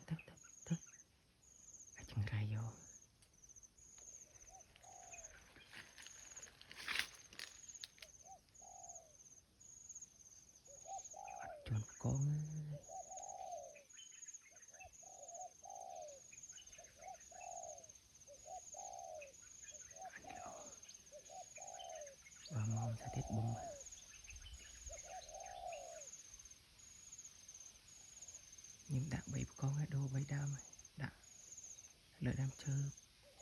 thức chẳng rai vô chôn con và mong sẽ tiếp bùng nhưng đã bị con ở đâu bay đam đã lợi đam chơi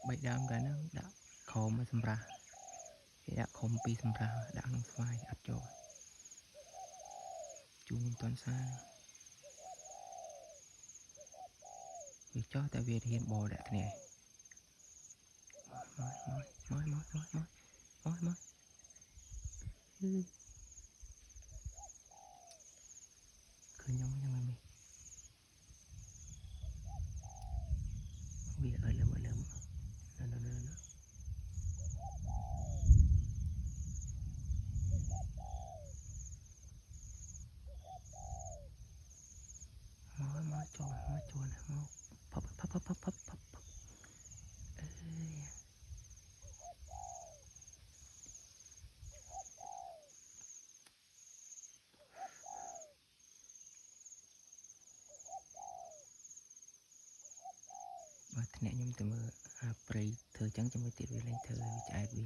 bay đam cái nó đã khom mà xâm ra thì đã khom pi xâm ra đã nông xoay ắt cho chú nhưng toàn xa vì cho tại vì hiện bò đã thế này mỏi khơi nhau mình vì ở lầm nó mỏi tròn mỏi phập và thế này nhưng từ mơ prey thơ trắng cho mới tiệt về lên thơ chạy bí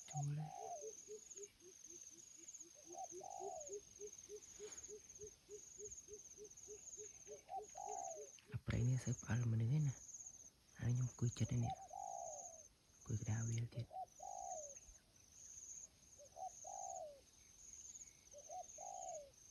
chú lên prey này sẽ phải là mình thế nè anh nhung cùi chết đây nè cùi cái đào đi chết